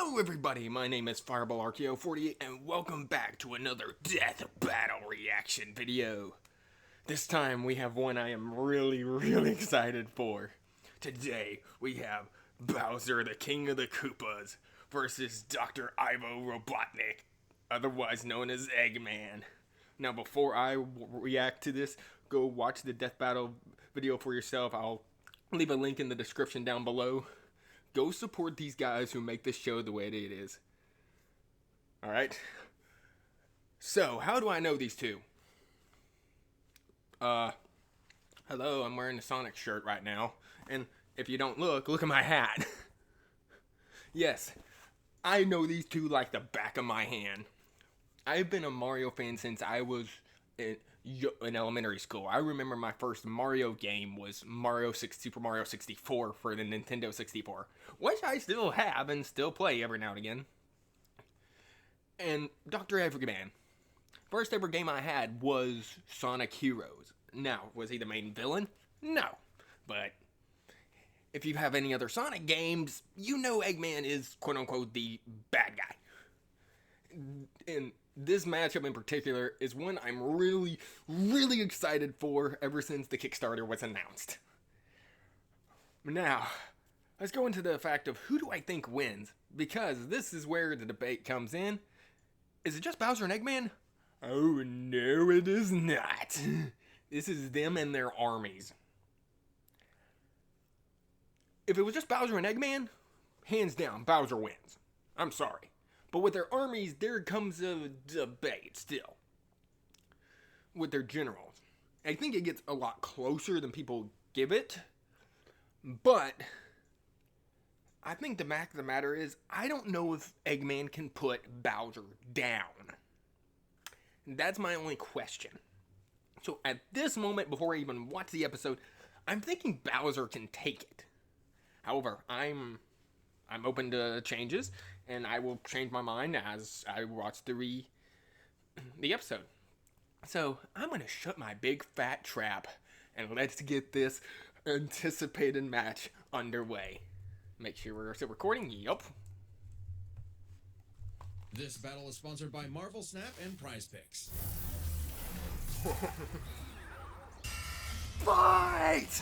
Hello everybody, my name is Fireball Archeo48 and welcome back to another Death Battle reaction video. This time we have one I am really excited for. Today we have Bowser, the King of the Koopas, versus Dr. Ivo Robotnik, otherwise known as Eggman. Now before I react to this, go watch the Death Battle video for yourself. I'll leave a link in the description down below. Go support these guys who make this show the way it is. Alright? So, how do I know these two? Hello, I'm wearing a Sonic shirt right now. And if you don't look at my hat. Yes, I know these two like the back of my hand. I've been a Mario fan since I was in elementary school. I remember my first Mario game was Super Mario 64 for the Nintendo 64, which I still have and still play every now and again. And Dr. Eggman. First ever game I had was Sonic Heroes. Now, was he the main villain? No. But if you have any other Sonic games, you know Eggman is quote-unquote the bad guy. And this matchup in particular is one I'm really excited for ever since the Kickstarter was announced. Now, let's go into the fact of who do I think wins, because this is where the debate comes in. Is it just Bowser and Eggman? Oh no, it is not. This is them and their armies. If it was just Bowser and Eggman, hands down, Bowser wins. I'm sorry. But with their armies, there comes a debate still. With their generals. I think it gets a lot closer than people give it. But I think the fact of the matter is, I don't know if Eggman can put Bowser down. That's my only question. So at this moment, before I even watch the episode, I'm thinking Bowser can take it. However, I'm open to changes, and I will change my mind as I watch the episode. So, I'm going to shut my big fat trap, and let's get this anticipated match underway. Make sure we're still recording. Yup. This battle is sponsored by Marvel Snap and Prize Picks. Fight!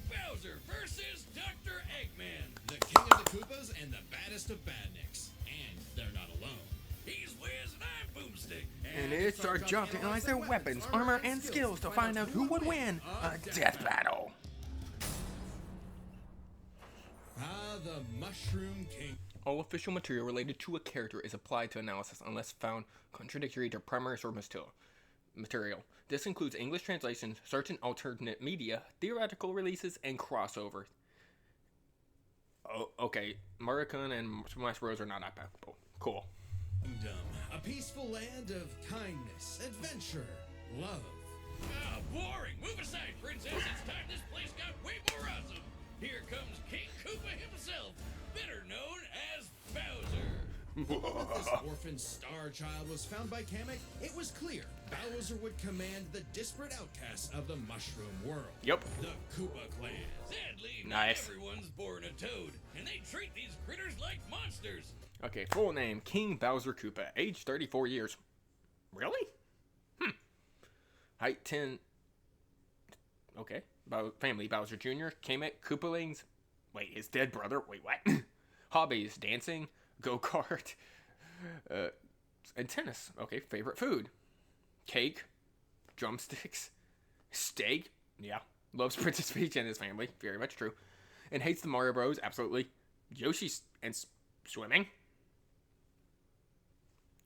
Bowser versus Dr. Eggman, the king of the Koopas and the baddest of badniks. And they're not alone. He's Wiz and I'm Boomstick. And it's our job to analyze their weapons, armor, and skills to find out who would win a death battle. The Mushroom King. All official material related to a character is applied to analysis unless found contradictory to primary source material. This includes English translations, certain alternate media, theoretical releases, and crossovers. Oh, okay. American and Smash Bros. Are not applicable. Cool. Kingdom, a peaceful land of kindness, adventure, love. Ah, boring! Move aside, princess. It's time this place got way more awesome. Here comes King Koopa himself, better known as Bowser. When this orphan star child was found by Kamek, it was clear Bowser would command the disparate outcasts of the Mushroom World. Yep. The Koopa clan. Sadly, nice. Not everyone's born a toad, and they treat these critters like monsters. Okay, full name, King Bowser Koopa, age 34 years. Really? Height 10. Okay. Family, Bowser Jr., Kamek, Koopalings. Wait, his dead brother. Wait, what? Hobbies, dancing, go-kart, and tennis. Okay, favorite food. Cake, drumsticks, steak. Yeah, loves Princess Peach and his family. Very much true. And hates the Mario Bros. Absolutely. Yoshi and swimming.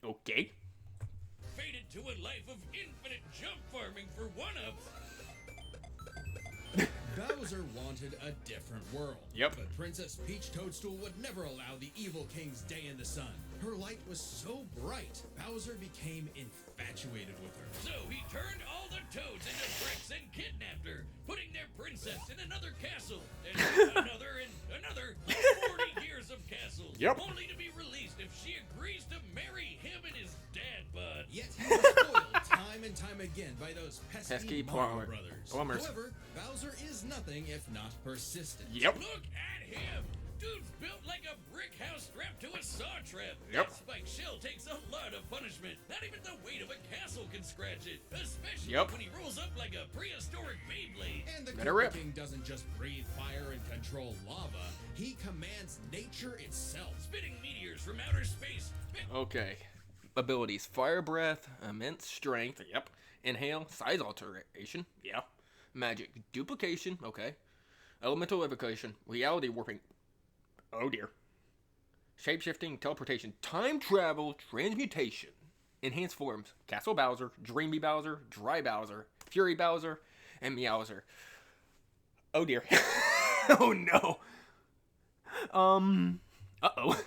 Okay. Fated to a life of infinite jump farming for one-ups. Bowser wanted a different world. Yep. But Princess Peach Toadstool would never allow the evil king's day in the sun. Her light was so bright, Bowser became infatuated with her. So he turned all the toads into bricks and kidnapped her, putting their princess in another castle, and another, 40 years of castles. Yep. Only to be released if she agrees to marry him and his dad bud. Yet he was spoiled time and time again by those pesky Mario brothers. However, Bowser is nothing if not persistent. Yep. Look at him! Dude's built like a scratch it, especially Yep. when he rolls up like a prehistoric Beyblade. And the Better Koopa rip. King doesn't just breathe fire and control lava, he commands nature itself. Spitting meteors from outer space. Okay. Abilities: fire breath, immense strength. Yep. Inhale, size alteration. Yeah. Magic duplication. Okay. Elemental evocation, reality warping. Oh dear. Shapeshifting, teleportation, time travel, transmutation. Enhanced forms: Castle Bowser, Dreamy Bowser, Dry Bowser, Fury Bowser, and Meowser. Oh dear. Oh no. Uh-oh.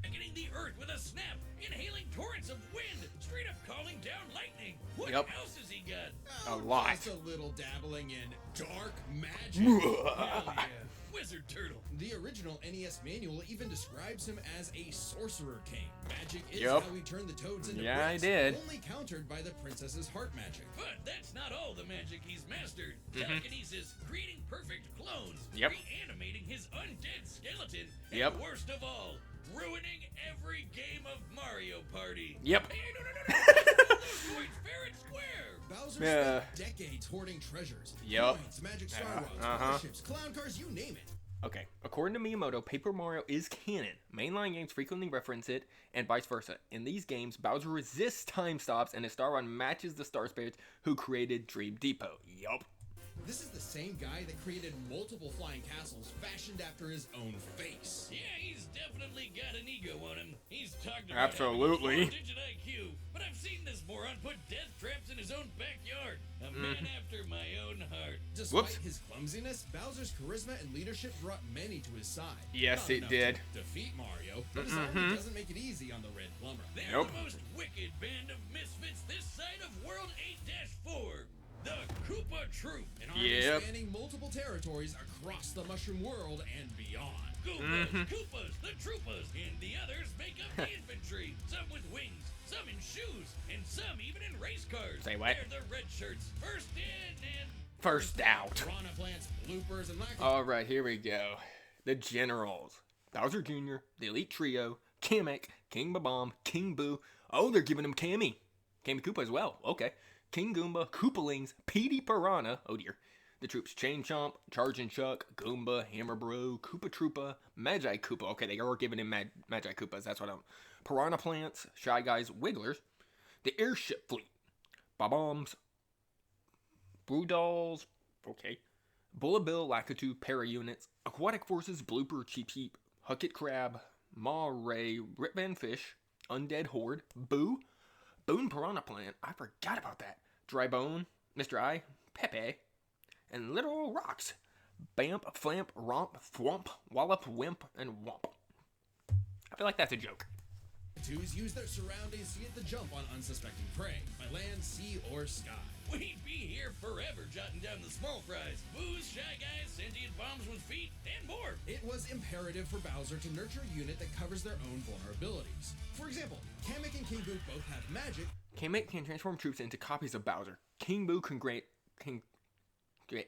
Getting the earth with a snap, inhaling torrents of wind, straight up calling down lightning. What Yep. else has he got? A lot. Just a little dabbling in dark magic. Hell yeah. Wizard Turtle. The original NES manual even describes him as a sorcerer king. Magic is Yep. how he turned the toads into Yeah, bricks, I did. only countered by the princess's heart magic. But that's not all the magic he's mastered. Telekinesis, creating perfect clones, Mm-hmm. Yep. reanimating his undead skeleton, and Yep. worst of all, ruining every game of Mario Party. Yep. Hey, no. Those points fair and square. Bowser Yeah. spent decades hoarding treasures, Yep. coins, magic star rods, uh-huh. warships, clown cars, you name it. Okay, according to Miyamoto, Paper Mario is canon. Mainline games frequently reference it, and vice versa. In these games, Bowser resists time stops, and his star run matches the Star Spirits who created Dream Depot. Yup. This is the same guy that created multiple flying castles fashioned after his own face. Yeah, he's definitely got an ego on him. He's talked about Absolutely. having a 4-digit IQ, but I've seen this moron put death traps in his own backyard. A man after my own heart. Despite Whoops. his clumsiness, Bowser's charisma and leadership brought many to his side. Yes, Not it enough did. to defeat Mario, but his army doesn't make it easy on the Red Plumber. They're Nope. the most wicked band of misfits this side of World 8-4. The Koopa Troop. An army Yep. spanning multiple territories across the Mushroom World and beyond. Goombas, Koopas, the Troopas, and the others make up the infantry. Some with wings, some in shoes, and some even in race cars. Say what? They're the red shirts. First in and First out. Piranha plants, bloopers, and lack of Alright, here we go. The Generals. Bowser Jr., the Elite Trio, Kamek, King Babam, King Boo. Oh, they're giving him Cammy. Cammy Koopa as well. Okay. King Goomba, Koopalings, Petey Piranha. Oh dear. The troops: Chain Chomp, Charging Chuck, Goomba, Hammer Bro, Koopa Troopa, Magi Koopa. Okay, they are giving him Magi Koopas. That's what I'm. Piranha Plants, Shy Guys, Wigglers. The Airship Fleet. Bob-Ombs, Brewdolls. Okay. Bullet Bill, Lakitu, Para Units, Aquatic Forces, Blooper, Cheep Cheep, Hucket Crab, Ma Ray, Rip Van Fish, Undead Horde, Boo, Boone Piranha Plant. I forgot about that. Dry Bone, Mr. I, Pepe, and Literal Rocks. Bamp, Flamp, Romp, Thwomp, Wallop, Wimp, and Womp. I feel like that's a joke. twos use their surroundings to get the jump on unsuspecting prey, by land, sea, or sky. we'd be here forever jotting down the small fries. Booze, Shy Guys, sentient bombs with feet, and more. It was imperative for Bowser to nurture a unit that covers their own vulnerabilities. For example, Kamek and King Boo both have magic. Kamek can transform troops into copies of Bowser. King Boo can grant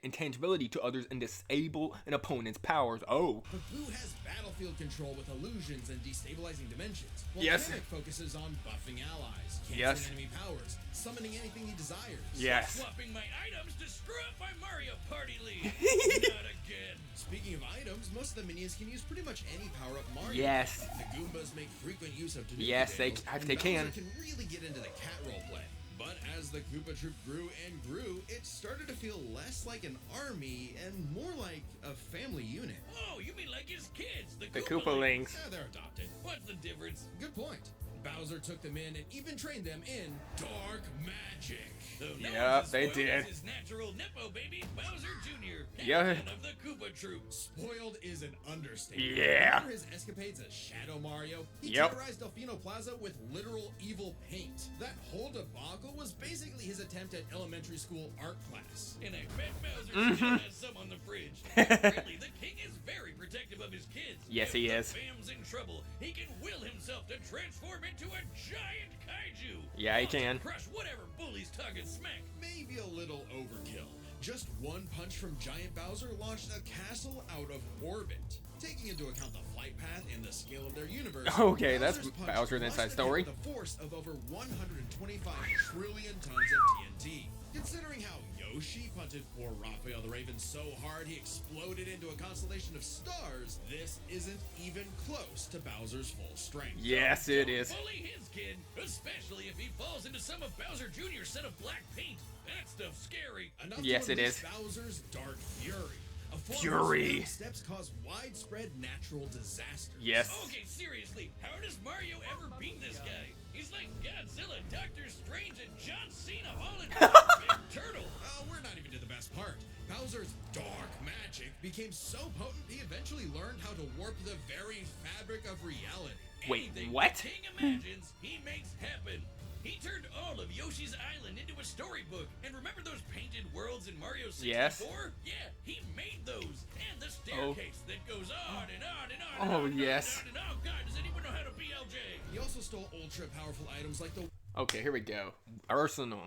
intangibility to others and disable an opponent's powers. Oh. But Boo has battlefield control with illusions and destabilizing dimensions, while Yes. Kamek focuses on buffing allies, canceling Yes. enemy powers, summoning anything he desires. Yes. Swapping my items to screw up my Mario Party League. Not again. Speaking of items, most of the minions can use pretty much any power-up Mario. Yes. The Goombas make frequent use of Tanuki Yes, they- Tails, I- and they can. Bowser can really get into the cat roleplay. But as the Koopa Troop grew and grew, it started to feel less like an army and more like a family unit. Oh, you mean like his kids, the The Koopalings. Koopalings. Yeah, they're adopted. What's the difference? Good point. Bowser took them in and even trained them in dark magic. Though no Yeah, one's as they spoiled as did. His natural Nepo baby, Bowser Jr., Yeah. captain of the Koopa Troop. Spoiled is an understatement. Yeah. After his escapades as Shadow Mario, he Yep. terrorized Delfino Plaza with literal evil paint. That whole debacle was basically his attempt at elementary school art class. And I bet Bowser still has some on the fridge. Apparently, the king is very protective of his kids. Yes, If he the is. fam's in trouble, he can will himself to transform into a giant kaiju. Yeah, he To can. crush whatever bullies talking smack. Maybe a little overkill. Just one punch from Giant Bowser launched a castle out of orbit. Taking into account the flight path and the scale of their universe, Okay, that's Bowser's punch Bowser's must inside have story. hit the force of over 125 trillion tons of TNT. Considering how Yoshi punted poor Raphael the Raven so hard he exploded into a constellation of stars, this isn't even close to Bowser's full strength. Yes, it is. Bully his kid, especially if he falls into some of Bowser Jr.'s set of black paint. That stuff's scary. Enough Yes, to it unleash is. Bowser's Dark Fury. A form Fury. whose steps cause widespread natural disasters. Yes. Okay, seriously, how does Mario ever beat this guy? He's like Godzilla, Doctor Strange, and John Cena all in one big turtle. We're not even to the best part. Bowser's dark magic became so potent he eventually learned how to warp the very fabric of reality. Wait, Anything what? the king imagines, he makes happen. He turned all of Yoshi's Island into a storybook. And remember those painted worlds in Mario 64? Yes. Yeah, he made those. And the staircase that goes on and on and on. Oh, and on yes. And on and on. Oh, God, does anyone know how to BLJ? He also stole ultra-powerful items like the Okay, here we go. Arsenal,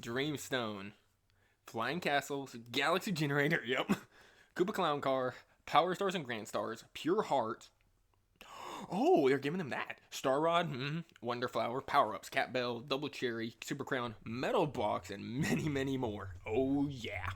Dreamstone, Flying Castles, Galaxy Generator, yep. Koopa Clown Car, Power Stars and Grand Stars, Pure Heart. Oh, they're giving him that. Star Rod, Wonder Flower, Power Ups, Cat Bell, Double Cherry, Super Crown, Metal Box, and many, many more. Oh, yeah.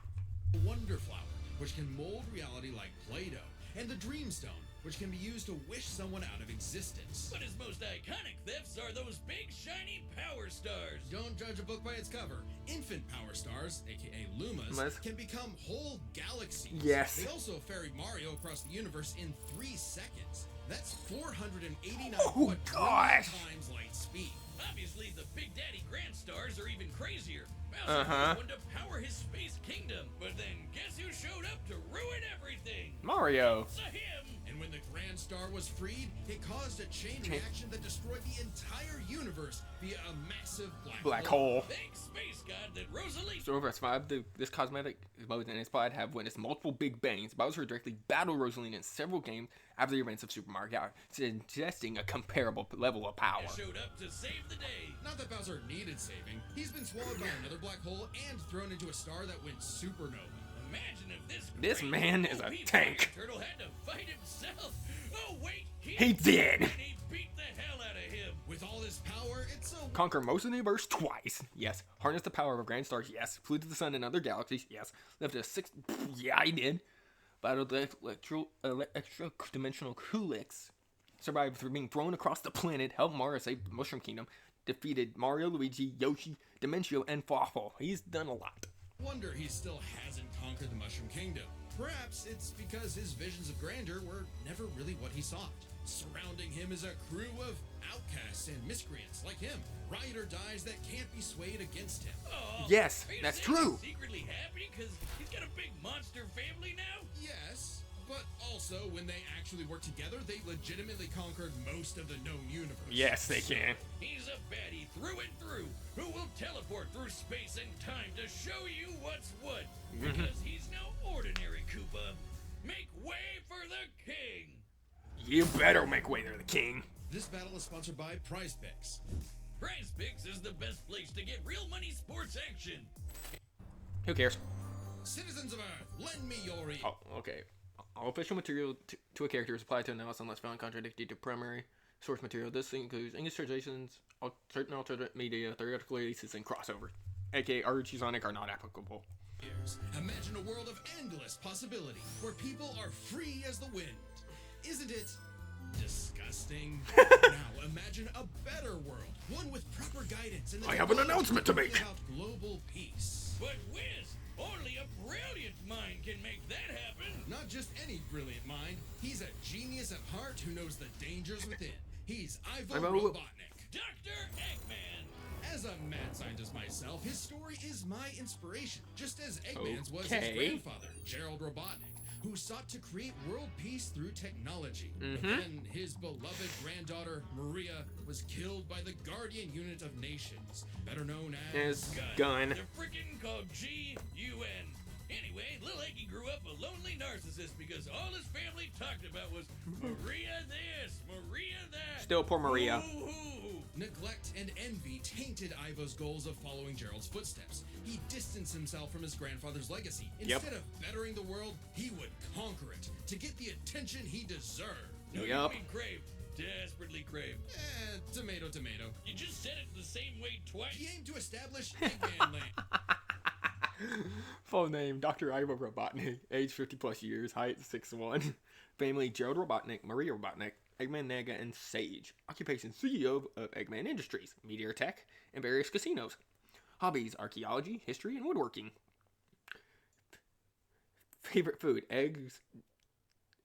Wonder Flower, which can mold reality like Play-Doh, and the Dreamstone, which can be used to wish someone out of existence. But his most iconic thefts are those big, shiny Power Stars. Don't judge a book by its cover. Infant Power Stars, aka Lumas, can become whole galaxies. Yes. They also ferried Mario across the universe in 3 seconds. That's 489 Oh, gosh. times light speed. Obviously, the Big Daddy Grand Stars are even crazier. Bowser wanted to power his space kingdom, but then guess who showed up to ruin everything? Mario. It's him! And when the Grand Star was freed, it caused a chain reaction that destroyed the entire universe via a massive Black hole. Thanks, Space God, that Rosalie... So over at 5, this cosmetic mode and its plot have witnessed multiple big bangs. Bowser directly battled Rosalina in several games after the events of Super Mario Galaxy, suggesting a comparable level of power. showed up to save the day. Not that Bowser needed saving. He's been swallowed by another black hole and thrown into a star that went supernova. Imagine if This man is a tank. Turtle had to fight himself. Oh wait, He did. And he beat the hell out of him. With all this power, it's so... Conquer most of the universe twice. Yes. Harness the power of Grand Stars. Yes. Flew to the sun and other galaxies. Yes. Left a 6. Yeah, I did. Battled the extra-dimensional Kulix. Survived through being thrown across the planet. Helped Mario save the Mushroom Kingdom. Defeated Mario, Luigi, Yoshi, Dimentio, and Fawful. He's done a lot. Wonder he still hasn't conquered the Mushroom Kingdom. Perhaps it's because his visions of grandeur were never really what he sought. Surrounding him is a crew of outcasts and miscreants like him. Ride or dies that can't be swayed against him. Oh, Yes, are you that's saying true. He's secretly happy because he's got a big monster family now? Yes, but also when they actually work together, they legitimately conquered most of the known universe. Yes, they can. He's a baddie through and through who will teleport through space and time to show you what's what. Because he's no ordinary Koopa. Make way for the king. You better make way there, the king. This battle is sponsored by Prize Picks. Prize Picks is the best place to get real money sports action. Who cares? Citizens of Earth, lend me your ear. Oh, okay. All official material to a character is applied to an else unless found contradicted to primary source material. This includes English translations, certain alternate media, theoretical releases, and crossovers. AKA RG Sonic are not applicable. Imagine a world of endless possibility where people are free as the wind. Isn't it disgusting? Now imagine a better world, one with proper guidance and I have an announcement to make. about global peace. But Wiz, only a brilliant mind can make that happen. Not just any brilliant mind, he's a genius at heart who knows the dangers within. He's Ivo Robotnik. Dr. Eggman. As a mad scientist myself, his story is my inspiration, just as Eggman's was his Okay. grandfather, Gerald Robotnik, who sought to create world peace through technology. But then his beloved granddaughter, Maria, was killed by the Guardian Unit of Nations, better known as... Gun. They're freaking called G-U-N. Anyway, Lil Eggy grew up a lonely narcissist because all his family talked about was Maria this, Maria that. Still poor Maria. Ooh, Neglect and envy tainted Ivo's goals of following Gerald's footsteps. He distanced himself from his grandfather's legacy. Instead of bettering the world, he would conquer it to get the attention he deserved. No, Yep. you mean crave. Desperately crave. Tomato, tomato. You just said it the same way twice. He aimed to establish Eggman Land. Full name, Dr. Ivo Robotnik, age 50 plus years, height 6'1", family Gerald Robotnik, Maria Robotnik, Eggman Nega, and Sage. Occupation CEO of Eggman Industries, Meteor Tech, and various casinos. Hobbies, archaeology, history, and woodworking. Favorite food, eggs,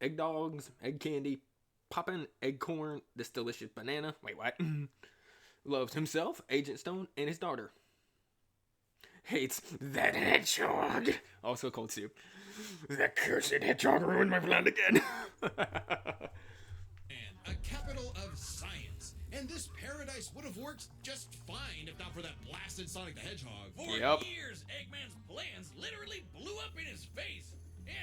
egg dogs, egg candy, poppin', egg corn, this delicious banana. Wait, what? Loves himself, Agent Stone, and his daughter. Hates that hedgehog. Also cold soup. That cursed hedgehog ruined my plan again. And a capital of science. And this paradise would have worked just fine if not for that blasted Sonic the Hedgehog. For years, Eggman's plans literally blew up in his face.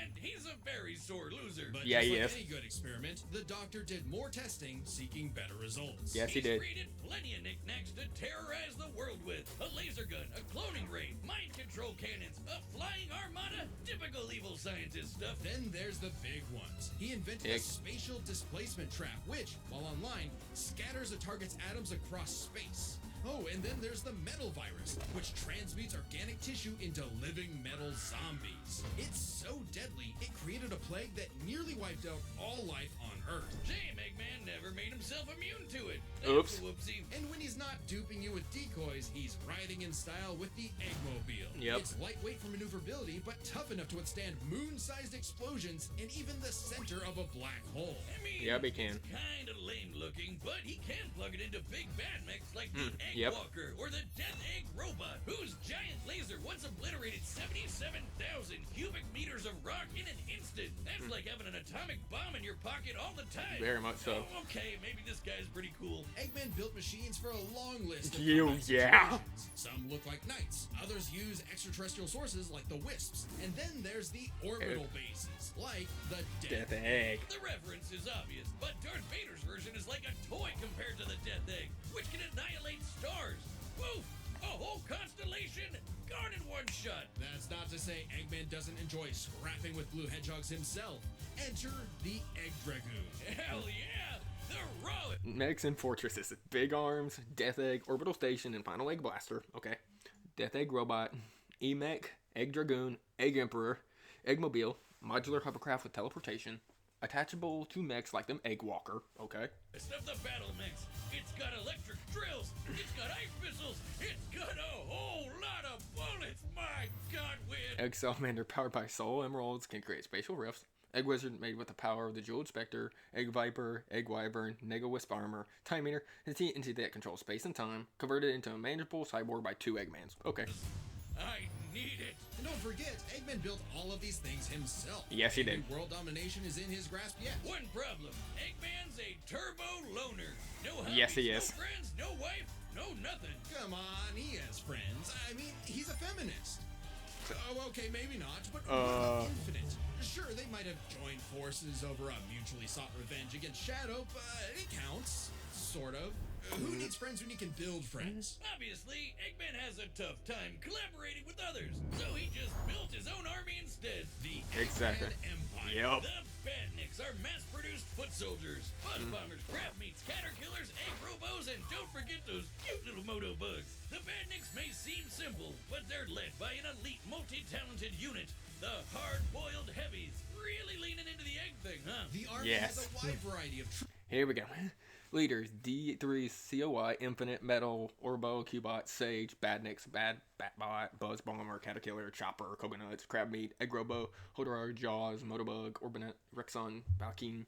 And he's a very sore loser. But Yeah, just he like is. any good experiment, the doctor did more testing, seeking better results. Yes, he He's did. created plenty of knickknacks to terrorize the world with. A laser gun, a cloning ray, mind control cannons, a flying armada, typical evil scientist stuff. Then there's the big ones. He invented a Egg. spatial displacement trap, which, while online, scatters a target's atoms across space. Oh, and then there's the metal virus, which transmutes organic tissue into living metal zombies. It's so deadly, it created a plague that nearly wiped out all life on Earth. Shame Eggman never made himself immune to it. Oops. That's a whoopsie. And when he's not duping you with decoys, he's riding in style with the Eggmobile. Yep. It's lightweight for maneuverability, but tough enough to withstand moon-sized explosions and even the center of a black hole. I mean, Yep, he can. it's kind of lame looking, but he can plug it into big bad mechs like the Egg yep. Walker or the Death Egg Robot, whose giant laser once obliterated 77,000 cubic meters of rock in an instant. That's like having an atomic bomb in your pocket all the time. Very much so. Oh, okay, maybe this guy's pretty cool. Eggman built machines for a long list of You- combat yeah. situations. Some look like knights, others use extraterrestrial sources like the Wisps, and then there's the orbital bases, like the Death Death Egg. The reference is obvious, but Darth Vader's version is like a toy compared to the Death Egg, which can annihilate stars. Woof! A whole constellation gone in one shot. That's not to say Eggman doesn't enjoy scrapping with blue hedgehogs himself. Enter the Egg Dragoon. Hell yeah! The raw. Mechs and fortresses. Big arms, Death Egg, Orbital Station, and Final Egg Blaster. Okay. Death Egg Robot, E-Mech, Egg Dragoon, Egg Emperor, Eggmobile, Modular Hovercraft with Teleportation, attachable to mechs like them Egg Walker. Okay. Stuff the battle mix. It's got electric drills. It's got ice missiles. It's got a whole lot of bullets. My God, win. Egg Salamander powered by Soul Emeralds can create spatial rifts. Egg Wizard made with the power of the Jeweled Spectre, Egg Viper, Egg Wyvern, Nega Wisp Armor, Time Eater, and the entity that controls space and time, converted into a manageable cyborg by 2 Eggmans. Okay. I need it. And don't forget, Eggman built all of these things himself. Yes, he did. Maybe world domination is in his grasp yet. One problem. Eggman's a turbo loner. No hobbies, Yes, he is. no friends, no wife, no nothing. Come on, he has friends. I mean, he's a feminist. Oh, okay, maybe not, but what about Infinite? Sure, they might have joined forces over a mutually sought revenge against Shadow, but it counts. Sort of. Who needs friends when you can build friends? Obviously, Eggman has a tough time collaborating with others, so he just built his own army instead. The Exactly. Eggman Empire. Yep. The Badniks are mass-produced foot soldiers, buzz bombers, crab meats, caterpillars, egg robos, and don't forget those cute little moto bugs. The Badniks may seem simple, but they're led by an elite, multi-talented unit. The hard-boiled heavies. Really leaning into the egg thing, huh? The army Yes. has a wide variety of Here we go. Leaders: D3COI, Infinite, Metal, Orbo, Cubot, Sage, Badniks, Batbot, Buzz Bomber, Caterkiller, Chopper, Coconuts, Crabmeat, Egg Robo, Hodor, Jaws, Motobug, Orbinet, Rexon, Valkine,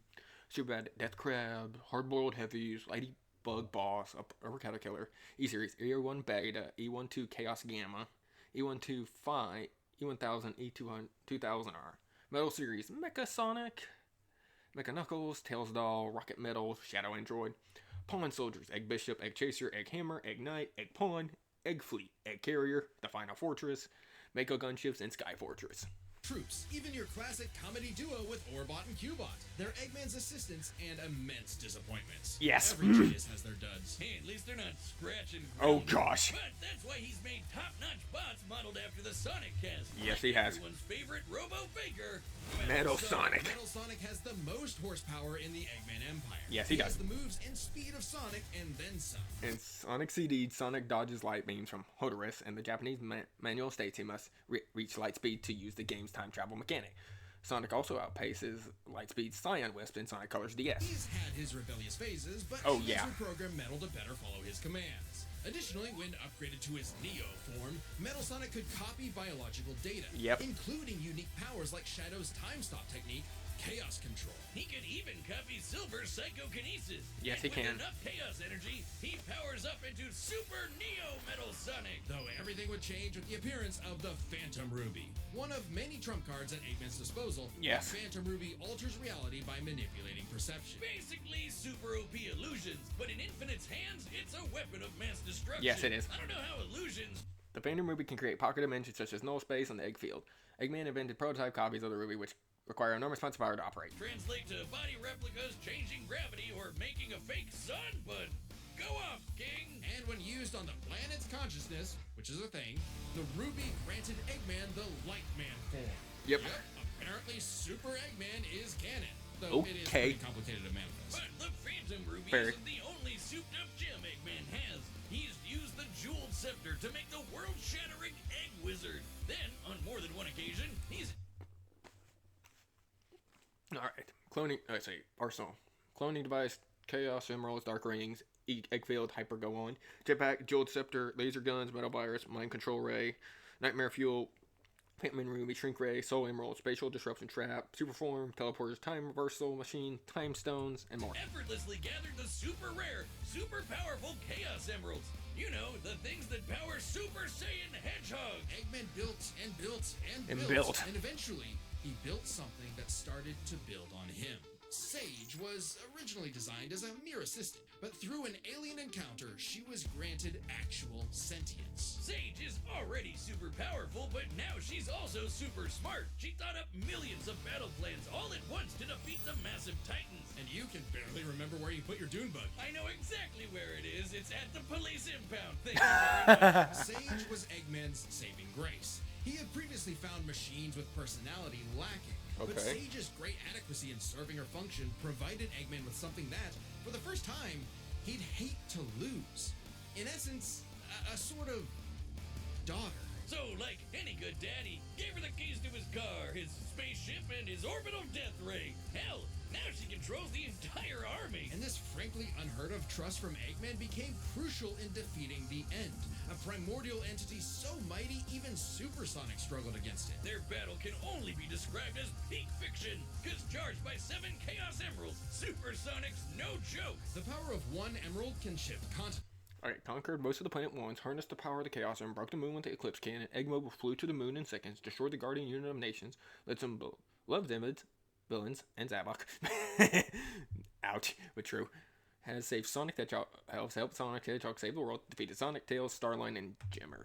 Superbad, Death Crab, Hardboiled Heavies, Ladybug Boss, Upper Caterkiller, E-Series, E1 Beta, E12 Chaos Gamma, E12 Phi, E1000, E2000R. Metal Series, Mecha Sonic, Mecha Knuckles, Tails Doll, Rocket Metal, Shadow Android, Pawn Soldiers, Egg Bishop, Egg Chaser, Egg Hammer, Egg Knight, Egg Pawn, Egg Fleet, Egg Carrier, the Final Fortress, Mako Gunships, and Sky Fortress. troops, even your classic comedy duo with Orbot and Cubot. They're Eggman's assistants and immense disappointments. Yes. Every genius has their duds. Hey, at least they're not scratching. Oh, ground. gosh. But that's why he's made top-notch bots modeled after the Sonic cast. Yes, like he has. Everyone's favorite Robo Faker, Metal Sonic. Metal Sonic has the most horsepower in the Eggman Empire. Yes, he does. has the moves and speed of Sonic and then some. In Sonic CD, Sonic dodges light beams from Hodorus, and the Japanese manual states he must reach light speed to use the game's time travel mechanic. Sonic also outpaces Lightspeed's Cyan Wisp in Sonic Colors DS. He's had his rebellious phases, but Oh, he yeah. has reprogrammed Metal to better follow his commands. Additionally, when upgraded to his Neo form, Metal Sonic could copy biological data, Yep. including unique powers like Shadow's time stop technique, Chaos Control. he could even copy Silver's Psychokinesis. Yes, And he can. With enough Chaos energy, he powers up into Super Neo Metal Sonic. Though everything would change with the appearance of the Phantom Ruby. One of many trump cards at Eggman's disposal, Yes. the Phantom Ruby alters reality by manipulating perception. Basically, super OP illusions, but in Infinite's hands, it's a weapon of mass destruction. Yes, it is. I don't know how illusions. The Phantom Ruby can create pocket dimensions such as null space and the egg field. Eggman invented prototype copies of the Ruby, which require enormous amounts of power to operate. Translate to body replicas, changing gravity, or making a fake sun, but go off, King! And when used on the planet's consciousness, which is a thing, the Ruby granted Eggman the Lightman form. Yep. Apparently Super Eggman is canon, though it is Okay. pretty complicated to manifest. But the Phantom Ruby Very. isn't the only souped-up gem Eggman has. He's used the Jeweled Scepter to make the world-shattering Egg Wizard. Then, on more than one occasion, he's Alright. Cloning, let's see, arsenal. Cloning device, Chaos Emeralds, Dark Rings, Egg Field, Hyper Go On, Jetpack, Jeweled Scepter, Laser Guns, Metal Virus, Mind Control Ray, Nightmare Fuel, Phantom Ruby, Shrink Ray, Soul Emerald, Spatial Disruption Trap, Super Form, Teleporters, Time Reversal Machine, Time Stones, and more. effortlessly gathered the super rare, super powerful Chaos Emeralds. You know, the things that power Super Saiyan Hedgehog. Eggman built and built and And built, built. and eventually he built something that started to build on him. Sage was originally designed as a mere assistant, but through an alien encounter, she was granted actual sentience. Sage is already super powerful, but now she's also super smart. She thought up millions of battle plans all at once to defeat the massive titans. And you can barely remember where you put your dune bug. I know exactly where it is. It's at the police impound. Thank you very much. Sage was Eggman's saving grace. He had previously found machines with personality lacking, but Okay. Sage's great adequacy in serving her function provided Eggman with something that, for the first time, he'd hate to lose. In essence, a sort of daughter. So, like any good daddy, gave her the keys to his car, his spaceship, and his orbital death ray. Hell, now she controls the entire army. And this frankly unheard of trust from Eggman became crucial in defeating the End, a primordial entity so mighty even Supersonic struggled against it. Their battle can only be described as peak fiction, because charged by 7 Chaos Emeralds, Supersonic's no joke. The power of one emerald can shift continents. Alright, conquered most of the planet once, harnessed the power of the Chaos Emerald, broke the moon with the Eclipse Cannon, Eggmobile flew to the moon in seconds, destroyed the Guardian Unit of Nations, led some beloved villains, and Zabok. Ouch, but true. Has saved Sonic the Hedgehog, helped Sonic the Hedgehog save the world, defeated Sonic, Tails, Starline, and Jimmer.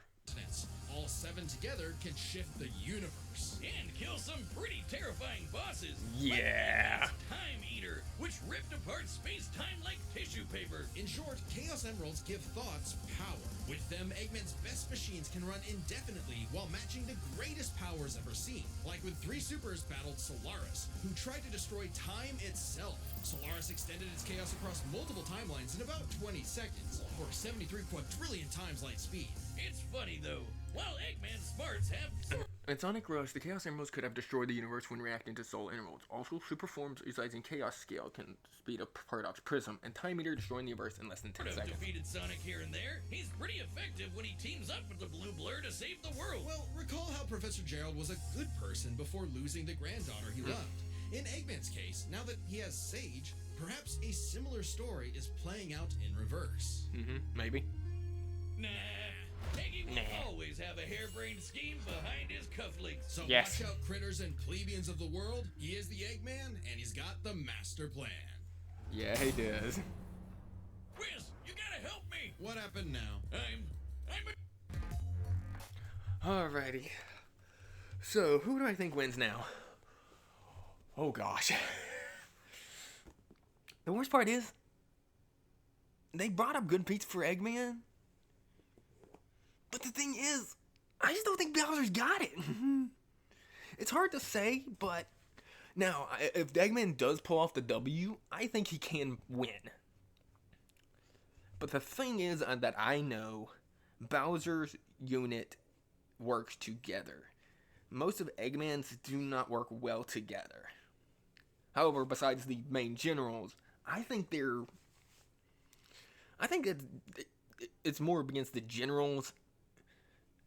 All 7 together can shift the universe. And kill some pretty terrifying bosses. Yeah. Like Time Eater, which ripped apart space-time like tissue paper. In short, Chaos Emeralds give thoughts power. With them, Eggman's best machines can run indefinitely while matching the greatest powers ever seen. Like when 3 supers battled Solaris, who tried to destroy time itself. Solaris extended its chaos across multiple timelines in about 20 seconds, or 73 quadrillion times light speed. It's funny, though. While Eggman's smarts have... In Sonic Rush, the Chaos Emeralds could have destroyed the universe when reacting to Soul Emeralds. Also, Super Forms resides in Chaos Scale can speed up Paradox Prism, and Time Eater destroying the universe in less than 10 Sort of seconds. defeated Sonic here and there. He's pretty effective when he teams up with the Blue Blur to save the world. Well, recall how Professor Gerald was a good person before losing the granddaughter he loved. In Eggman's case, now that he has Sage, perhaps a similar story is playing out in reverse. Maybe. Nah. Eggy will always have a harebrained scheme behind his cufflinks. So Yes. watch out, critters and plebeians of the world. He is the Eggman, and he's got the master plan. Yeah, he does. Whiz, you gotta help me. What happened now? I'm Alrighty. So, who do I think wins now? Oh gosh. The worst part is, they brought up good pizza for Eggman. But the thing is, I just don't think Bowser's got it. It's hard to say, but now, if Eggman does pull off the W, I think he can win. But the thing is that I know Bowser's unit works together. Most of Eggman's do not work well together. However, besides the main generals, I think it's more against the generals.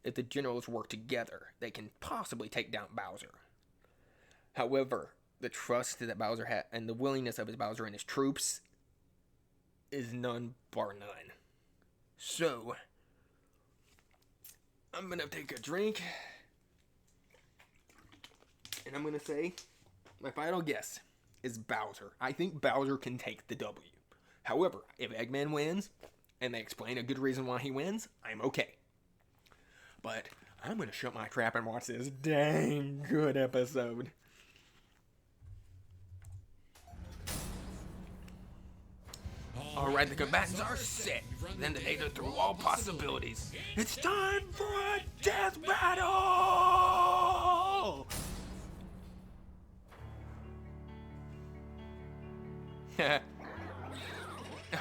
If the generals work together, they can possibly take down Bowser. However, the trust that Bowser had and the willingness of his Bowser and his troops is none bar none. So, I'm gonna take a drink, and I'm gonna say my final guess is Bowser. I think Bowser can take the W. However, if Eggman wins, and they explain a good reason why he wins, I'm okay. But I'm gonna shut my trap and watch this dang good episode. Alright, the combatants are set. Then the data through all possibilities. It's time for a death battle!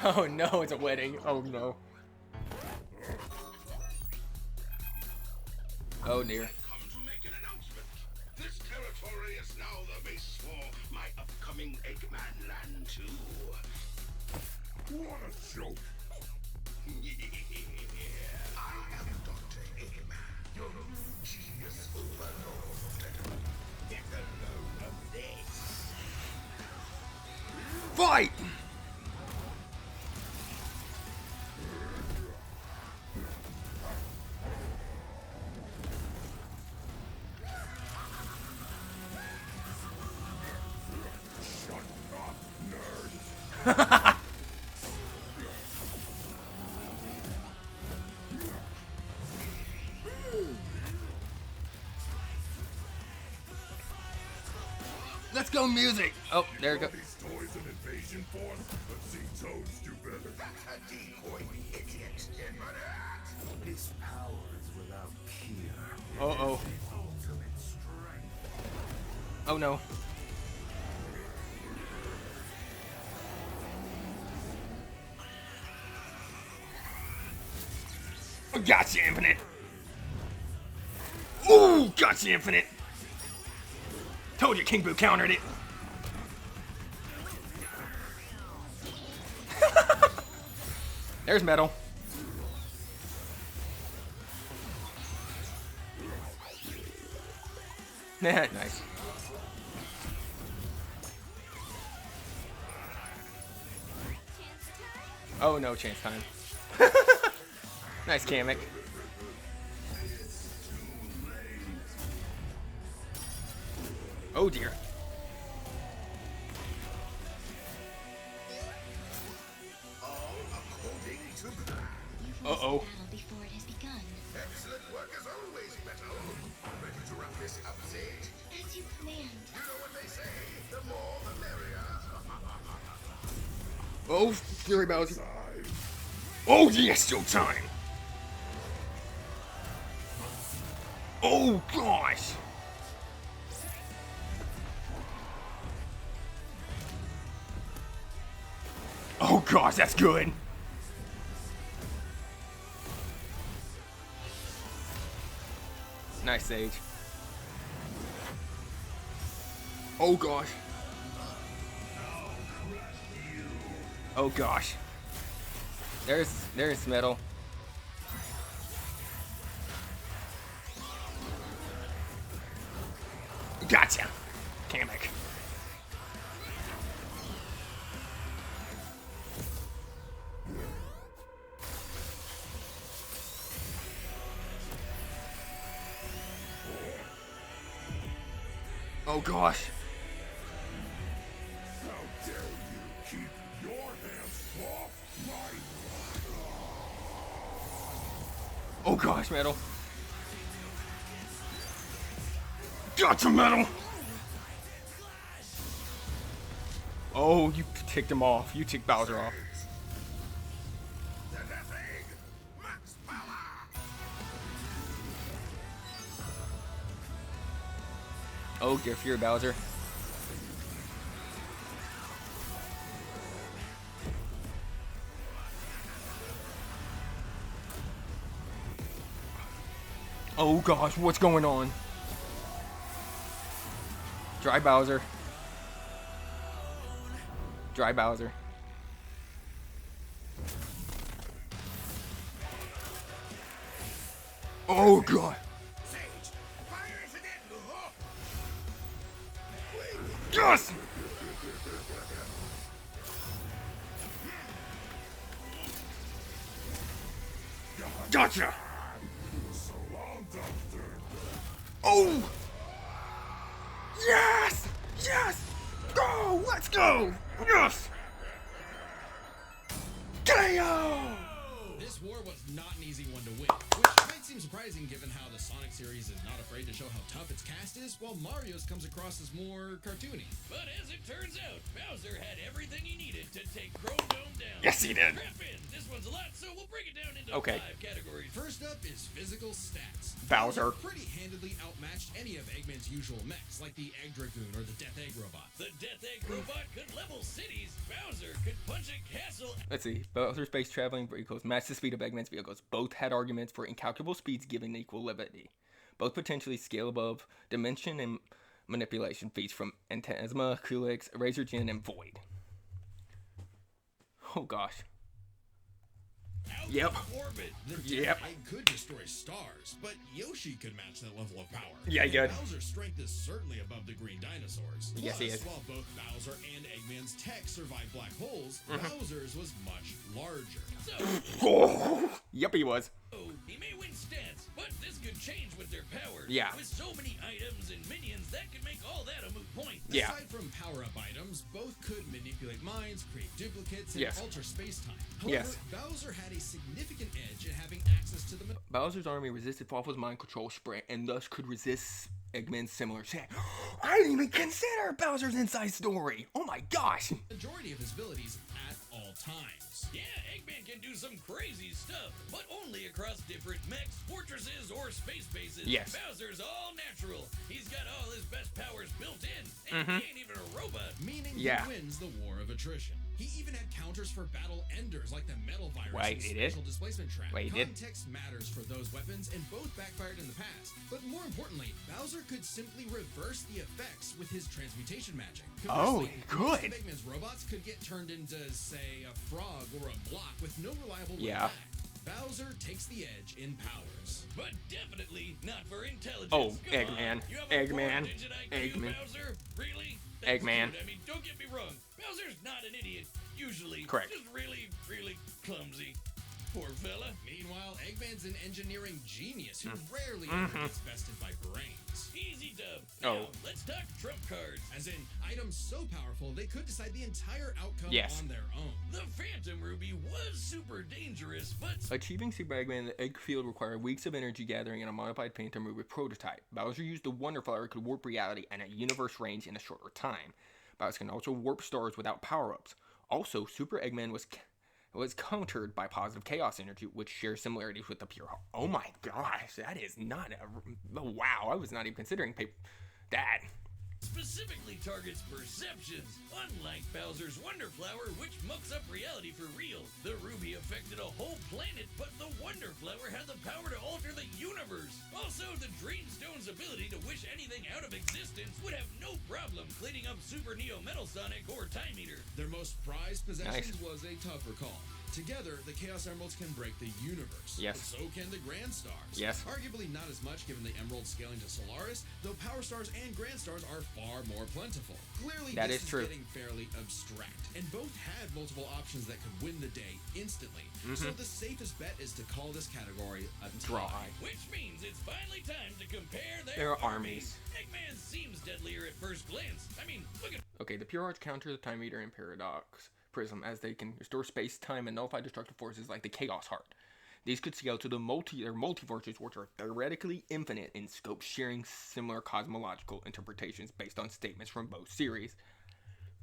Oh no, it's a wedding. Oh no. Oh dear. Come to make an announcement. This territory is now the base for my upcoming Eggman Land 2. What a joke. I am Dr. Eggman, your genius overlord. Get a load of this. Fight! Shut up, nerd. Let's go music! Oh, there it goes. These toys an invasion force? Let's see Toads do better. That's a decoy, idiot. His powers without peer. Uh-oh. Ultimate strength. Oh no. Gotcha, Infinite! Ooh, gotcha, Infinite! Told you King Boo countered it! There's Metal. Nice. Oh, no chance time. Nice, Kamek. Oh dear. According to plan. Uh-oh. Battle before it has begun. Excellent work as always, Metal. Ready to wrap this up, Sage? As you command. You know what they say, the more the merrier. Oh, Fury Bowser. Oh, yes, still time. Oh, gosh. Oh, gosh, that's good. Nice, Sage. Oh, gosh. Oh, gosh. There's Metal. Gotcha. Kamek. Oh gosh. How dare you keep your hands off my... Oh gosh, Metal. Gotcha, metal! Oh, you ticked him off. You ticked Bowser off. The Death Egg! Max power! Oh, get fear, Bowser. Oh gosh, what's going on? Dry Bowser. Dry Bowser. Oh god. Sage! Fire is an end! Oh. Yes! Gotcha! So long, Doctor. Oh! Yes! Yes! Go! Let's go! Yes! KO! This war was not an easy one to win, which might seem surprising given how the Sonic series is not afraid to show how tough its cast is, while Mario's comes across as more cartoony. But as it turns out, Bowser had everything he needed to take Chrome Dome down. Yes, he did. Strap in. This one's a lot, so we'll break it down into Okay. 5 categories. First up is physical stats. Bowser. Pretty handedly outmatched any of Eggman's usual mechs, like the Egg Dragoon or the Death Egg Robot. The Death Egg robot could level cities. Bowser could punch a castle. Let's see. Bowser's space traveling vehicles match the speed of Eggman's vehicles. Both had arguments for incalculable speeds given equal levity. Both potentially scale above dimension and manipulation feats from Antasma, Kulix, Razor Jin, and Void. Oh gosh. Out Yep. of orbit. The Yep. Death Egg could destroy stars, but Yoshi could match that level of power. Yeah, he And could. Bowser's strength is certainly above the green dinosaurs. Yes, he Plus, is. while both Bowser and Eggman's tech survived black holes, Mm-hmm. Bowser's was much larger. So, Oh, yep, he was. he may win stats, but this could change with their powers. Yeah. With so many items and minions, that could make all that a moot point. Yeah. Aside from power-up items, both could manipulate minds, create duplicates, and Yes. alter space-time. However, Yes. Bowser had a significant edge in having access to the Bowser's army resisted Fawful's mind control spray and thus could resist Eggman's similar attack. I didn't even consider Bowser's inside story. Oh my gosh. majority of his abilities at all times. Yeah, Eggman can do some crazy stuff, but only across different mechs, fortresses, or space bases. Yes. Bowser's all natural. He's got all his best powers built in, and he ain't even a robot. Meaning Yeah. he wins the war of attrition. He even had counters for battle enders like the metal virus Wait, and he did? special displacement trap. Wait, he did? Context matters for those weapons, and both backfired in the past. But more importantly, Bowser could simply reverse the effects with his transmutation magic. Oh, Conversely, good. most of Eggman's robots could get turned into, say, a frog or a block with no reliable way Yeah. back. Bowser takes the edge in powers. But definitely not for intelligence. Oh, Come Eggman. on. You have a Eggman. 4-digit IQ, Eggman. Bowser? Really? That's Eggman. cute. I mean, don't get me wrong. Bowser's not an idiot, usually. Correct. Just really, really clumsy. Poor fella. Meanwhile, Eggman's an engineering genius who Mm. rarely ever gets bested by brains. Easy dub. Oh. Now, let's talk trump cards. As in, items so powerful they could decide the entire outcome Yes. on their own. The Phantom Ruby was super dangerous, but Achieving Super Eggman in the Egg Field required weeks of energy gathering in a modified Phantom Ruby prototype. Bowser used the Wonder Flower could warp reality and a universe range in a shorter time. Bowser can also warp stars without power-ups. Also, Super Eggman was countered by positive chaos energy, which shares similarities with the Pure Heart. Oh my gosh, that is not a... Wow, I was not even considering that. specifically targets perceptions. Unlike Bowser's Wonder Flower, which mucks up reality for real. The Ruby affected a whole planet, but the Wonder Flower had the power to alter the universe. Also, the Dreamstone's ability to wish anything out of existence would have no problem cleaning up Super Neo Metal Sonic or Time Eater. Their most prized possessions Nice. was a tougher call. Together, the Chaos Emeralds can break the universe. Yes. But so can the Grand Stars. Yes. Arguably not as much given the Emerald scaling to Solaris, though Power Stars and Grand Stars are far more plentiful. Clearly, That this is true. getting fairly abstract. And both had multiple options that could win the day instantly. Mm-hmm. So the safest bet is to call this category a Draw. tie. Which means it's finally time to compare Their their armies. Eggman seems deadlier at first glance. I mean, look at Okay, the Pure Hearts counter the Time Eater and Paradox Prism as they can restore space, time, and nullify destructive forces like the Chaos Heart. These could scale to their multiverses, which are theoretically infinite in scope, sharing similar cosmological interpretations based on statements from both series.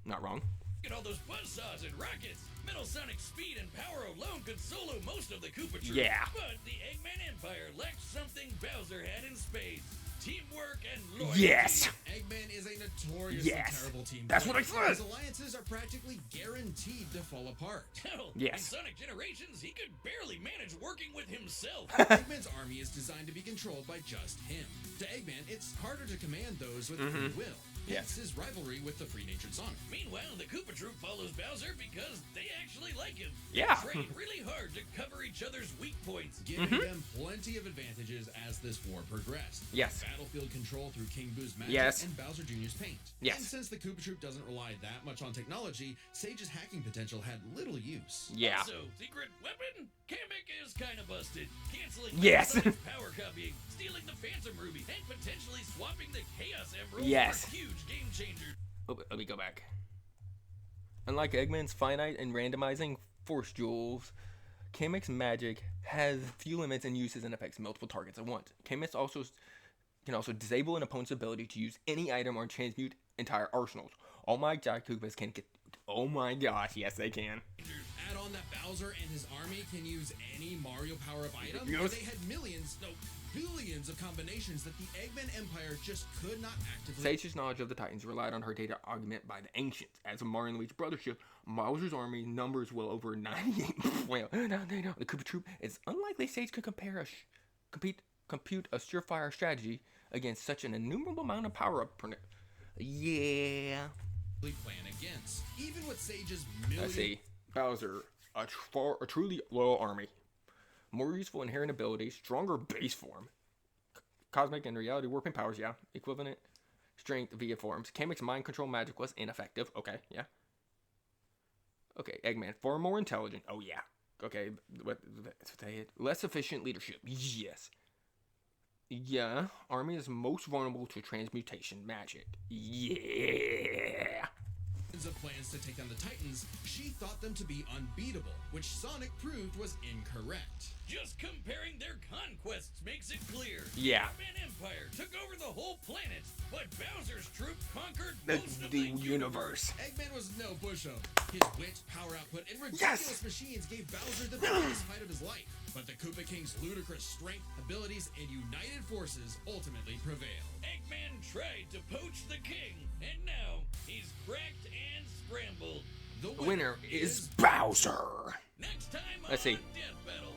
Not wrong. Look at all those buzzsaws and rockets. Metal Sonic's speed and power alone could solo most of the Koopa Troop. Yeah. But the Eggman Empire lacked something Bowser had in spades. Teamwork and loyalty. Yes! Eggman is a notoriously Yes. terrible team That's player. what I said. His alliances are practically guaranteed to fall apart. Hell, Yes. in Sonic Generations, he could barely manage working with himself. Eggman's army is designed to be controlled by just him. To Eggman, it's harder to command those with free will. Yes. Hence his rivalry with the free-natured Sonic. Meanwhile, the Koopa Troop follows Bowser because they actually like him. Yeah. They train really hard to cover each other's weak points. Giving them plenty of advantages as this war progressed. Yes. Battlefield control through King Boo's magic Yes. and Bowser Jr.'s paint. Yes. And since the Koopa Troop doesn't rely that much on technology, Sage's hacking potential had little use. Yeah. Also, secret weapon? Kamek is kind of busted. Canceling Yes. Sonic's power copying, stealing the Phantom Ruby, and potentially swapping the Chaos Emerald Yes. for a huge game changer. Oh, let me go back. Unlike Eggman's finite and randomizing force jewels, Kamek's magic has few limits and uses and affects multiple targets at once. Kamek can also disable an opponent's ability to use any item or transmute entire arsenals. All my Jack Koopas can get. Oh my gosh, yes they can. Add on that Bowser and his army can use any Mario power-up item, Yes. and they had millions, no, billions of combinations that the Eggman Empire just could not actively... Sage's knowledge of the Titans relied on her data augmented by the Ancients. As a Mario and Luigi's brothership, Bowser's army numbers well over 98. Well, the Koopa Troop is unlikely Sage could compute a surefire strategy against such an innumerable amount of power-up. Yeah. plan against. Even with Sage's I million... see. Bowser, a truly loyal army. More useful inherent abilities, stronger base form. Cosmic and reality warping powers, yeah. Equivalent strength via forms. Kamek's mind control magic was ineffective. Okay, yeah. Okay, Eggman, far more intelligent. Oh, yeah. Okay, less efficient leadership. Yes. Yeah, army is most vulnerable to transmutation magic. Yeah. of plans to take down the Titans, she thought them to be unbeatable, which Sonic proved was incorrect. Just comparing their conquests makes it clear. Yeah. The Eggman Empire took over the whole planet, but Bowser's troop conquered The most of the universe. Eggman was no pushover. His wit, power output, and ridiculous machines gave Bowser the biggest fight of his life. But the Koopa King's ludicrous strength, abilities, and united forces ultimately prevailed. Eggman tried to poach the king, and now he's cracked and scrambled. The Winner is Bowser. Next time Let's on see. Death Battle.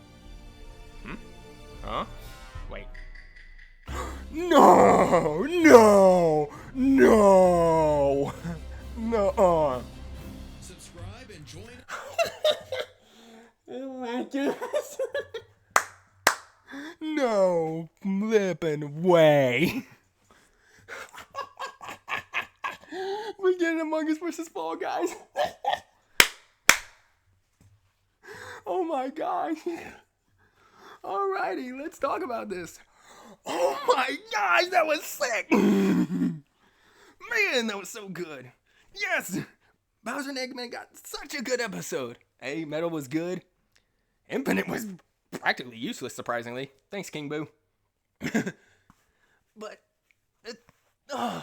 Huh? Wait. No! No! No! No! Subscribe and join. Oh my goodness. No flippin' way. We're getting Among Us versus Fall Guys. Oh my gosh. Alrighty, let's talk about this. Oh my gosh, that was sick. Man, that was so good. Yes. Bowser and Eggman got such a good episode. Hey, Metal was good. Infinite was practically useless, surprisingly. Thanks, King Boo. But,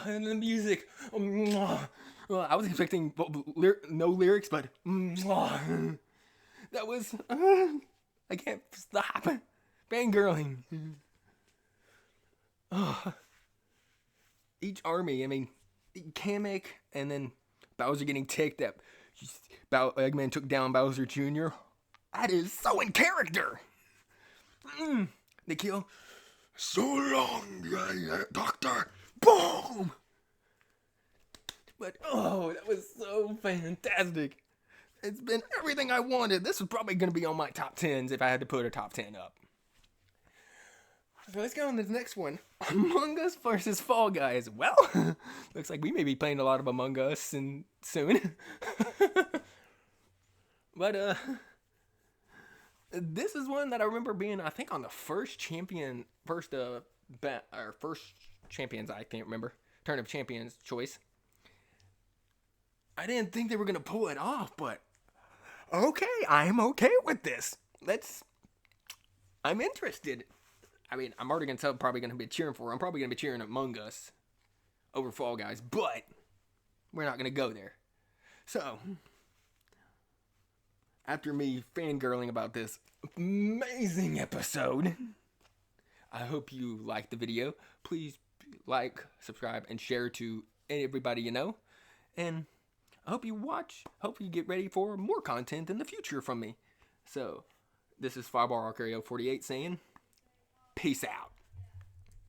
and the music. Well, I was expecting no lyrics, but that was. I can't stop fangirling. Each army, I mean, Kamek and then Bowser getting ticked that Eggman took down Bowser Jr. That is so in character. They kill. So long, Doctor. Boom. But that was so fantastic. It's been everything I wanted. This was probably going to be on my top 10s if I had to put a top 10 up. So let's go on to the next one. Among Us versus Fall Guys. Well, looks like we may be playing a lot of Among Us soon. But, this is one that I remember being, I think, on the first Champions, I can't remember, Turn of Champions choice. I didn't think they were going to pull it off, but okay, I'm okay with this. I'm interested. I mean, I'm already going to tell probably going to be cheering for. I'm probably going to be cheering Among Us over Fall Guys, but we're not going to go there. So, after me fangirling about this amazing episode, I hope you liked the video. Please like, subscribe, and share to everybody you know. And I hope you watch. Hope you get ready for more content in the future from me. So, this is Fireball Arcario 48 saying, peace out.